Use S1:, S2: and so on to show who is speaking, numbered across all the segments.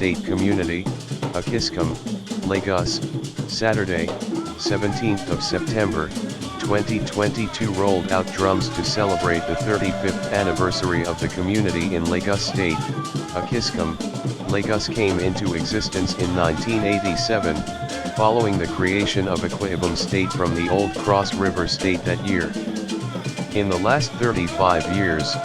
S1: State Community, AKISCOM, Lagos, Saturday, 17th of September, 2022 rolled out drums to celebrate the 35th anniversary of the community in Lagos State. AKISCOM, Lagos came into existence in 1987, following the creation of Akwa Ibom State from the old Cross River State that year. In the last 35 years,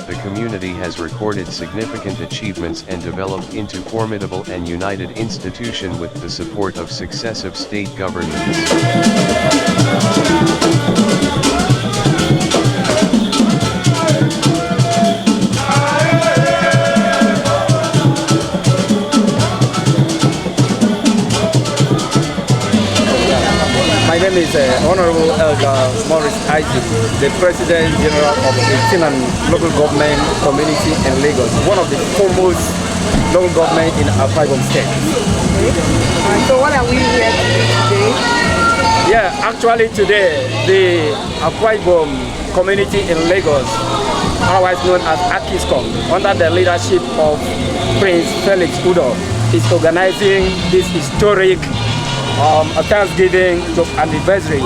S1: the community has recorded significant achievements and developed into formidable and united institution with the support of successive state governments.
S2: My name is Honorable Elder Maurice Isaac, the President General of the Tinan Local Government Community in Lagos, one of the foremost local government in Akwa Ibom State.
S3: So what are we here to do today?
S2: Yeah, actually today, the Akwa Ibom community in Lagos, otherwise known as AKISCOM, under the leadership of Prince Felix Udo, is organizing this historic Thanksgiving anniversary,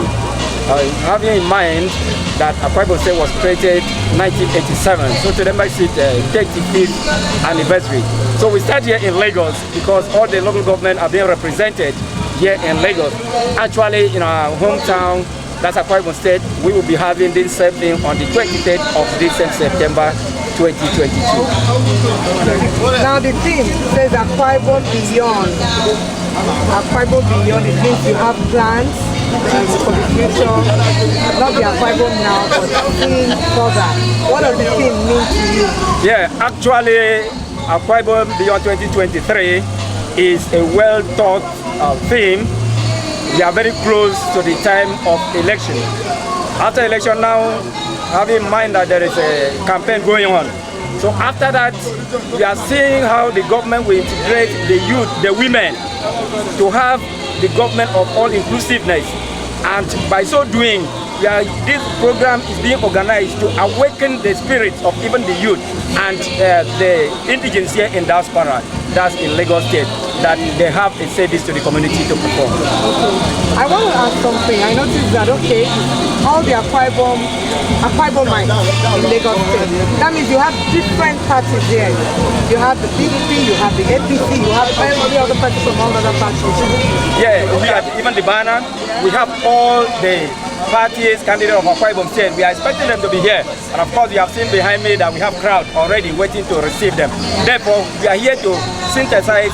S2: having in mind that Akwa Ibom State was created in 1987, so today makes it 35th anniversary. So we start here in Lagos because all the local government are being represented here in Lagos. Actually, in our hometown, that's Akwa Ibom State, we will be having this same thing on the 23rd of this same September 2022.
S3: Now the theme says Akwa Ibom Beyond. Akwa Ibom Beyond, it means you have plans for the future, not the Akwa Ibom now, but seeing further. What does the theme mean to you?
S2: Yeah, actually, Akwa Ibom Beyond 2023 is a well thought theme. We are very close to the time of election. After election now, have in mind that there is a campaign going on. So after that, we are seeing how the government will integrate the youth, the women, to have the government of all inclusiveness. And by so doing, this program is being organized to awaken the spirit of even the youth and the indigenes here in diaspora, that's in Lagos State, that they have a service to the community to perform.
S3: Okay. I want to ask something. I noticed that, okay, all the Akwa Ibomites in Lagos State, that means you have different parties here. You have the PDP, you have the APC, you have every other party from all other parties.
S2: Yeah, we have even the banner. We have all the parties, candidates of Akwa Ibom State. We are expecting them to be here. And of course, you have seen behind me that we have crowd already waiting to receive them. Therefore, we are here to synthesize,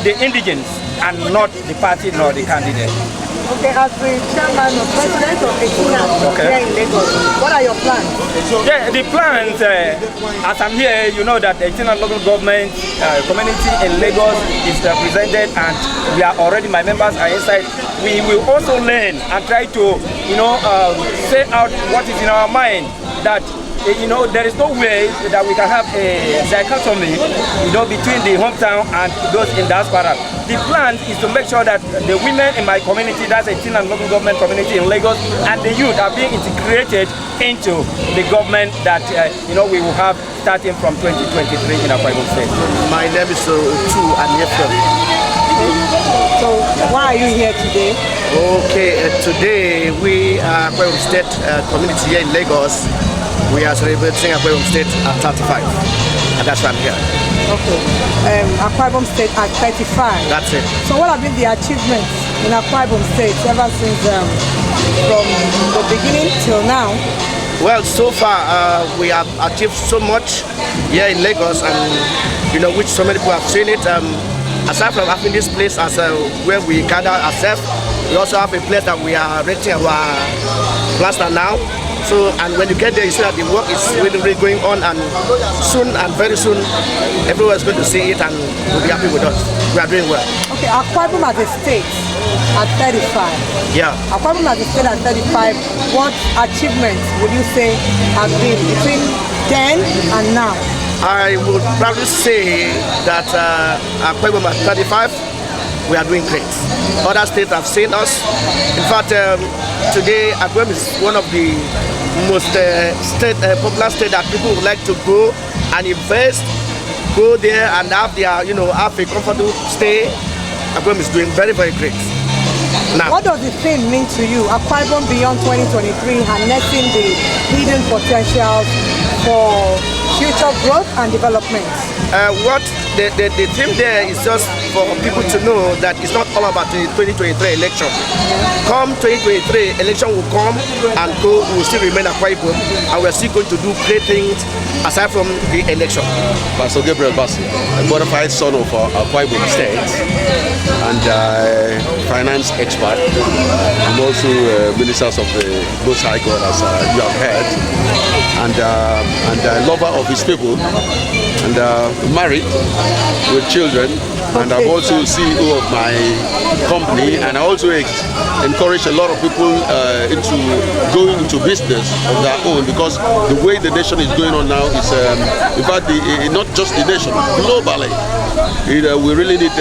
S2: the indigenes and not the party nor the candidate.
S3: Okay, as the chairman or president of AKISCOM here in Lagos, what are your plans?
S2: Yeah, the plans, as I'm here, you know that the AKISCOM local government community in Lagos is represented, and we are already, my members are inside. We will also learn and try to, say out what is in our mind, that there is no way that we can have a dichotomy, between the hometown and those in diaspora. The plan is to make sure that the women in my community, that's a teen and local government community in Lagos, and the youth are being integrated into the government that we will have starting from 2023 in Akwa Ibom State.
S4: My name is Otu Anyefem.
S3: So why are you here today?
S4: Okay, today we are Akwa Ibom State community here in Lagos. We are celebrating Akwa Ibom State at 35, and that's why I'm here.
S3: Okay, Akwa Ibom State at 35.
S4: That's it.
S3: So what have been the achievements in Akwa Ibom State ever since from the beginning till now?
S4: Well, so far we have achieved so much here in Lagos, and which so many people have seen it. Aside from having this place as where we gather ourselves, we also have a place that we are renting our plaster now. So, and when you get there, you see that the work is really going on, and soon and very soon, everyone is going to see it and will be happy with us. We are doing well.
S3: Okay, Akwa Ibom as a state at 35.
S4: Yeah.
S3: Akwa Ibom as a state at 35, what achievements would you say have been between then and now?
S4: I would probably say that Akwa Ibom at 35, we are doing great. Other states have seen us. In fact, today Akwa Ibom is one of the most popular states that people would like to go and invest go there and have their, have a comfortable stay. Akwa Ibom is doing very, very great. Now,
S3: what does the theme mean to you? Akwa Ibom Beyond 2023, harnessing the hidden potentials for future growth and development.
S4: What the theme there is just for people to know that it's not all about the 2023 election. Come 2023, election will come and go, we will still remain Akwa Ibom, and we're still going to do great things aside from the election.
S5: Pastor Gabriel Bassi, a bona fide son of Akwa Ibom State and finance expert. I'm also ministers of the Most High God, as you have heard, and a lover of his people, and married with children, and I'm also CEO of my company, and I also encourage a lot of people into going into business of their own, because the way the nation is going on now is, in fact, not just the nation, globally, we really need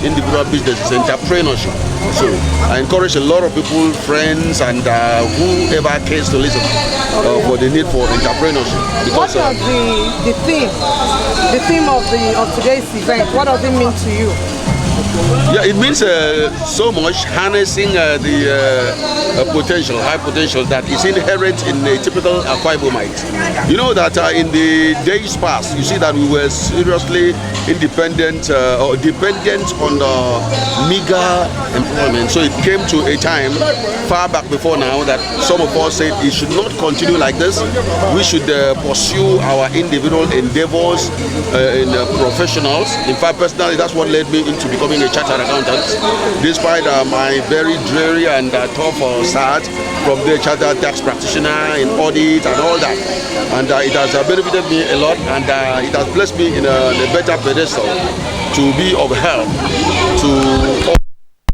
S5: individual businesses, entrepreneurship. So I encourage a lot of people, friends, and whoever cares to listen for the need for entrepreneurship.
S3: Because what is the theme of today's event? What does it mean to you?
S5: Yeah, it means so much, harnessing the potential, high potential that is inherent in a typical Akwa Ibomite. You know that in the days past, you see that we were seriously independent or dependent on the meager employment. So it came to a time far back before now that some of us said it should not continue like this. We should pursue our individual endeavors in professionals. In fact, personally, that's what led me into becoming a chartered accountant, despite my very dreary and tough start from the chartered tax practitioner in audit and all that. And it has benefited me a lot, and it has placed me in a better pedestal to be of help to all.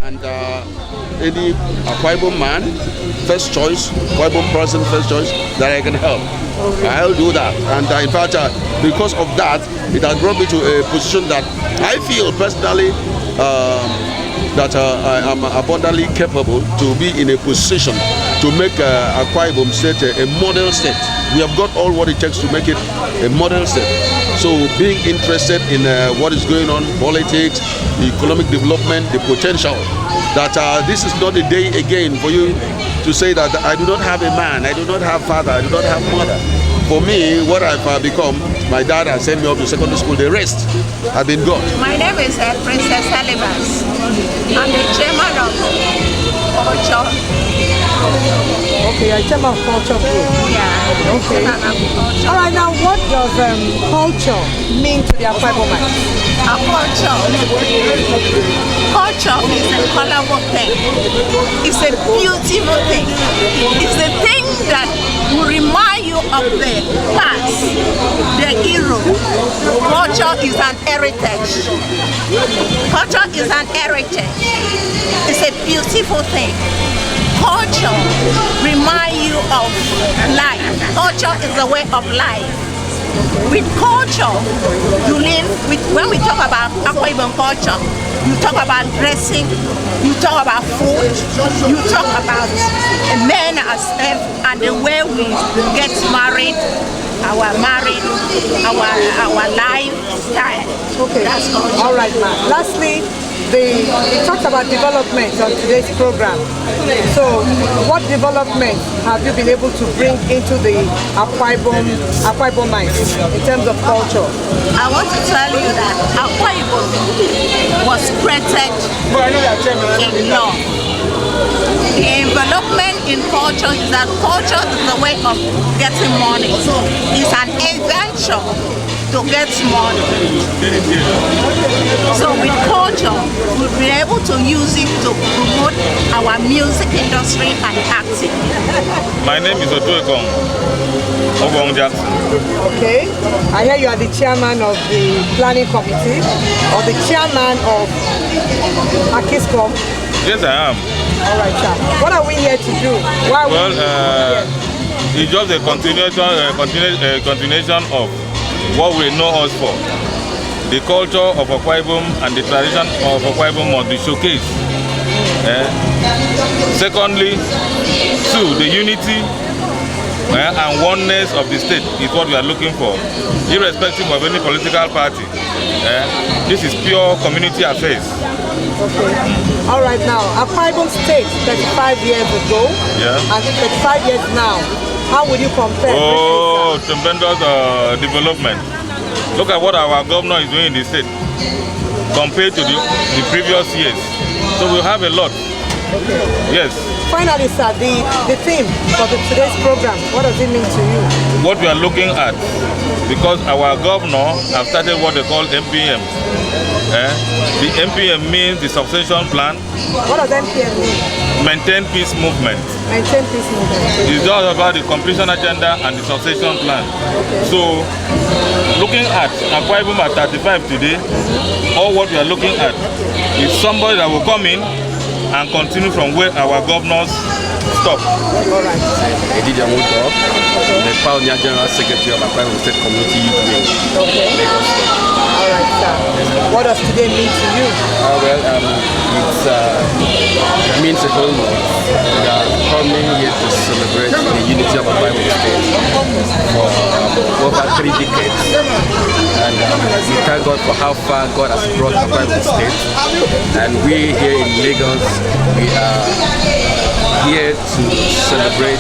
S5: And any Akwa Ibom man, first choice, Akwa Ibom person, first choice, that I can help. I'll do that. And in fact, because of that, it has brought me to a position that I feel personally that I am abundantly capable to be in a position to make Akwa Ibom State a model state. We have got all what it takes to make it a model state. So being interested in what is going on, politics, economic development, the potential, that this is not a day again for you to say that I do not have a man, I do not have father, I do not have mother. For me, what I've become, my dad has sent me up to secondary school, the rest have been God.
S6: My name is Princess Salibas. I'm the chairman of culture.
S3: Okay, you're chairman of culture group.
S6: Yeah.
S3: Okay.
S6: Culture.
S3: All right, now what does culture mean to the Akwa Ibomites?
S6: Culture is a colorful thing. It's a beautiful thing. It's a thing that will remind you of the past, the hero. Culture is an heritage. Culture is an heritage. It's a beautiful thing. Culture reminds you of life. Culture is a way of life. With culture, you live with, when we talk about Akwa Ibom culture, you talk about dressing, you talk about food, you talk about men as and the way we get married, our lifestyle.
S3: Okay.
S6: That's culture.
S3: All right, ma'am. Lastly, we talked about development on today's program. So, what development have you been able to bring into the Akwa Ibomites in terms of culture?
S6: I want to tell you that Akwa Ibom was created in love. The development in culture is that culture is the way of getting money. It's an invention to get money. So with culture, we'll be able to use it to promote our music industry and acting.
S7: My name is Otuekong Obong Jackson.
S3: Okay. I hear you are the chairman of the planning committee or the chairman of AKISCOM.
S7: Yes, I am.
S3: All right, sir. What are we here to do? Why
S7: Well,
S3: we
S7: it's just a continuation of what we know us for. The culture of Akwa Ibom and the tradition of Akwa Ibom must be showcased. Secondly, two, the unity and oneness of the state is what we are looking for, irrespective of any political party. This is pure community affairs.
S3: Okay. All right, now, Akwa Ibom State 35 years ago and 35 years now, how would you compare?
S7: Oh, tremendous development. Look at what our governor is doing in the state compared to the previous years. So we have a lot.
S3: Okay.
S7: Yes.
S3: Finally, sir, the theme for today's program, what does it mean to you?
S7: What we are looking at, because our governor have started what they call MPM. The MPM means the succession plan.
S3: What does MPM mean?
S7: Maintain peace movement.
S3: Maintain peace movement.
S7: It's all about the completion agenda and the succession plan.
S3: Okay.
S7: So, looking at Akwa Ibom at 35 today, all what we are looking at is somebody that will come in and continue from where our governors stop.
S3: All right.
S8: The Pioneer General Secretary of Akwa Ibom State Community.
S3: Okay. All right, sir. What does today mean to you?
S8: It means a whole lot. We are coming here to celebrate the unity of Akwa Ibom State for over 3 decades. And we thank God for how far God has brought Akwa Ibom State. And we here in Lagos, we are here to celebrate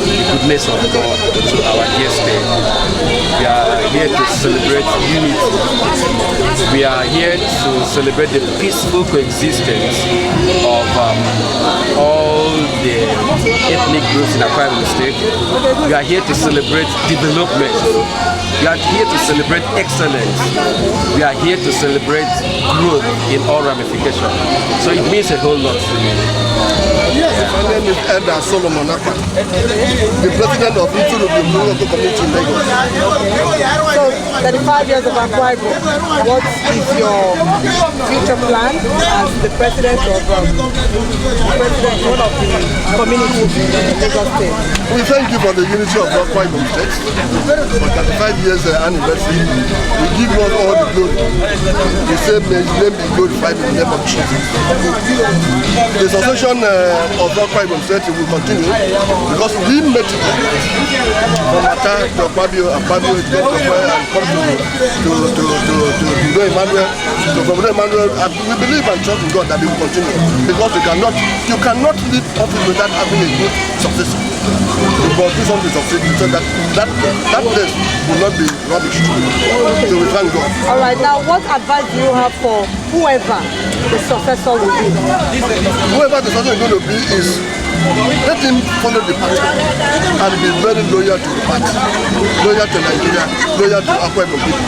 S8: the goodness of God to our dear state. We are here to celebrate unity. We are here to celebrate the peaceful coexistence of all the ethnic groups in Akwa Ibom State. We are here to celebrate development. We are here to celebrate excellence. We are here to celebrate growth in all ramifications. So it means a whole lot to me.
S9: Yes, my name is Elder Solomon Akwa, the president of Local Community in Lagos.
S3: So, 35 years of Akwa Ibom, what is your future plan as the president of one of the communities in Lagos State?
S9: We thank you for the unity of Akwa Ibom State. For 35 years anniversary, we give God all the glory. We say, may His name be glorified in the name of Jesus. The succession of Akwa Ibom State will continue because we met from Ata to Akpabio, and come to Emmanuel. So from Emmanuel, we believe and trust in God that we will continue because you cannot leave office without having a good successor. Because this one is succeeding, so that place will not be rubbish. So we thank God.
S3: All right, now what advice do you have for whoever the successor will be?
S9: Whoever the successor is going to be is let him follow the party and be very loyal to the party, loyal to Nigeria, loyal to Akwa Ibom people.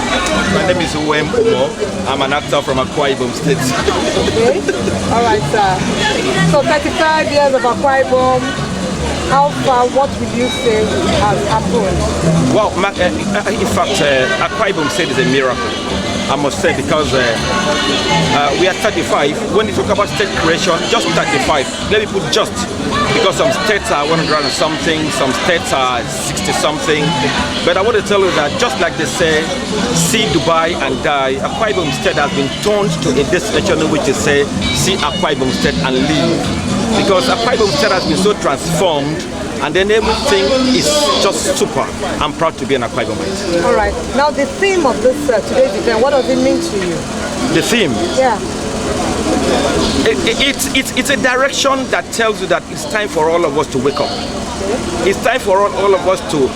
S10: My name is Uwem Umo. I'm an actor from Akwa Ibom State.
S3: Okay. All right, sir. So 35 years of Akwa Ibom. How far, what would you say has happened?
S10: Well, in fact, Akwa Ibom State is a miracle, I must say, because we are 35. When you talk about state creation, just 35. Let me put just, because some states are 100 and something, some states are 60 something. But I want to tell you that just like they say, see Dubai and die, Akwa Ibom State has been turned to a destination which is say, see Akwa Ibom State and live. Because Akwa Ibom State has been so transformed, and then everything is just super. I'm proud to be an Akwa Ibomite.
S3: All right. Now the theme of this today's event, what does it mean to you?
S10: The theme?
S3: Yeah.
S10: It's a direction that tells you that it's time for all of us to wake up. It's time for all of us to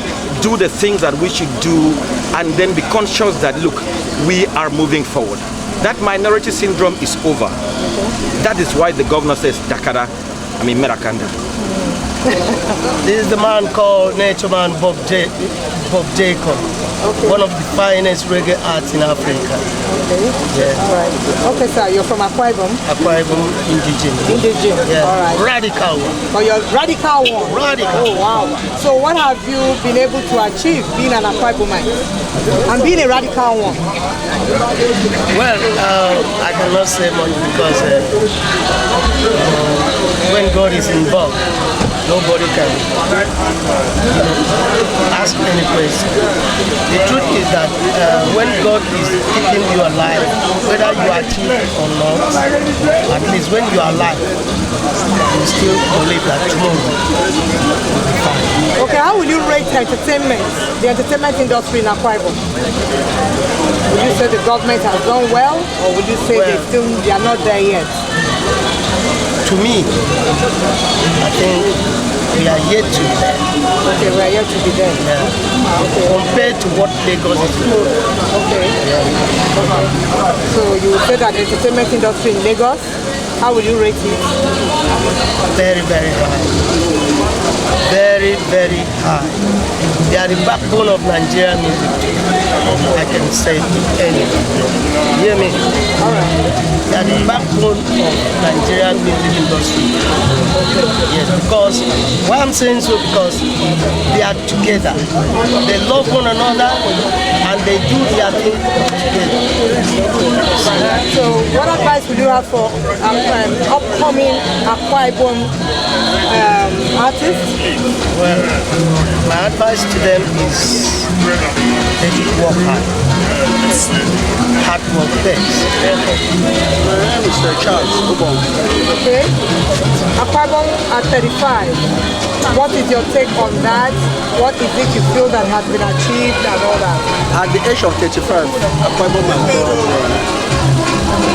S10: do the things that we should do, and then be conscious that, look, we are moving forward. That minority syndrome is over. That is why the governor says Merakanda.
S11: This is the man called Nature Man Bob Jacob, one of the finest reggae arts in Africa.
S3: Okay.
S11: Yeah.
S3: All right. Okay, sir. You're from Akwa Ibom?
S11: Akwa Ibom, indigenous.
S3: Indigenous.
S11: Yeah.
S3: All right.
S11: Radical one.
S3: Oh, you're radical one.
S11: Radical.
S3: Oh, wow. So what have you been able to achieve being an Akwa Ibomite and being a radical one?
S11: Well, I cannot say much because when God is involved, nobody can ask any question. The truth is that when God is keeping you alive, whether you achieve it or not, at least when you are alive, you still believe that tomorrow will be fine.
S3: Okay, how will you rate entertainment, the entertainment industry in Akwa Ibom? Would you say the government has done well, or would you say they are not there yet?
S11: To me, I think we are yet to be there.
S3: Okay, we are yet to be there.
S11: Yeah.
S3: Okay.
S11: Compared to what Lagos is doing.
S3: Okay. So you would say that the entertainment industry in Lagos, how would you rate it?
S11: Very, very high. Very, very high. They are the backbone of Nigerian music. I can say it anyway. You hear me?
S3: All right.
S11: They are the backbone of Nigerian music industry. Yes, because why I'm saying so, because they are together. They love one another and they do their thing together.
S3: So what advice would you have for upcoming Akwa Ibom artists?
S11: Well, my advice to them is they should work hard. Hard work best.
S5: Mr. Charles,
S3: okay. Akwa Ibom at 35. What is your take on that? What is it you feel that has been achieved and all that?
S12: At the age of 35, Akwa Ibom has done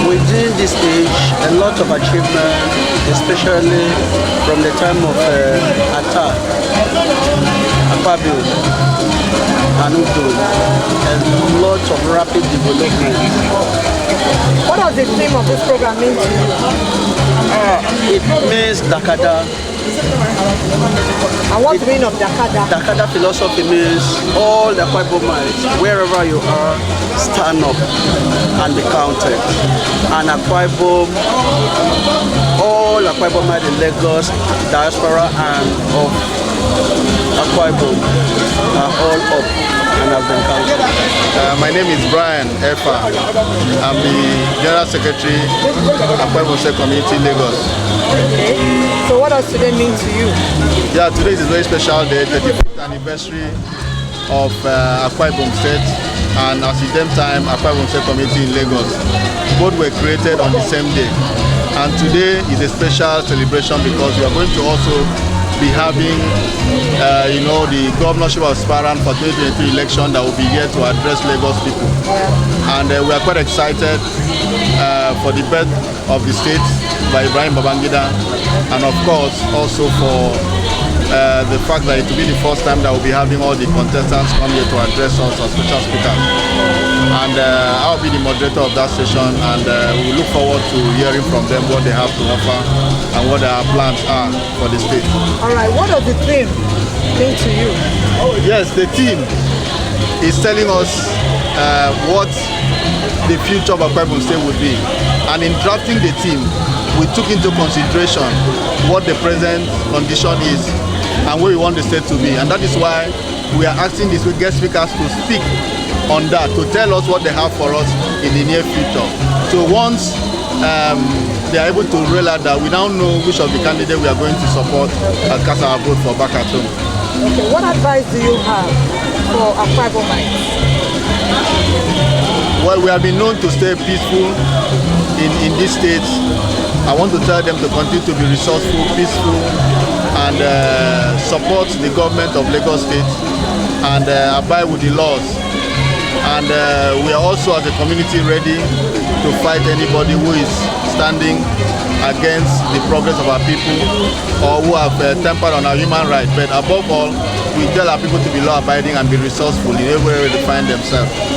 S12: within this age a lot of achievement, especially from the time of Atta, Akpabio, and Udo, a lot of rapid development.
S3: What does the theme of this program mean to you?
S12: It means Dakada.
S3: And what's the meaning of Dakada?
S12: Dakada philosophy means all the Akwa Ibomites, wherever you are, stand up and be counted. And Akwa Ibom, all Akwa Ibomites in Lagos, diaspora and of Akwa Ibom are all up and have been counted.
S9: My name is Brian Efa. I'm the General Secretary of Akwa Ibom State Community, Lagos.
S3: Okay. So what does today mean to you?
S9: Yeah, today is a very special day, the 35th anniversary of Akwa Ibom State, and at the same time Akwa Ibom State Community in Lagos. Both were created on the same day. And today is a special celebration because we are going to also be having the governorship aspirant for 2023 election that will be here to address Lagos people. And we are quite excited for the birth of the state by Ibrahim Babangida, and of course also for the fact that it will be the first time that we'll be having all the contestants come here to address us as special speakers. And I'll be the moderator of that session, and we look forward to hearing from them what they have to offer and what their plans are for the state.
S3: All right, what does the theme mean to you?
S9: Yes, the theme is telling us what the future of Akwa Ibom State would be. And in drafting the theme, we took into consideration what the present condition is and where we want the state to be. And that is why we are asking these guest speakers to speak on that, to tell us what they have for us in the near future. So once they are able to realize that we now know which of the candidates we are going to support and cast our vote for back at home.
S3: Okay, what advice do you have for Akwa Ibomites?
S9: Well, we have been known to stay peaceful in this state. I want to tell them to continue to be resourceful, peaceful, and support the government of Lagos State and abide with the laws. And we are also as a community ready to fight anybody who is standing against the progress of our people or who have tempered on our human rights. But above all, we tell our people to be law-abiding and be resourceful in everywhere they find themselves.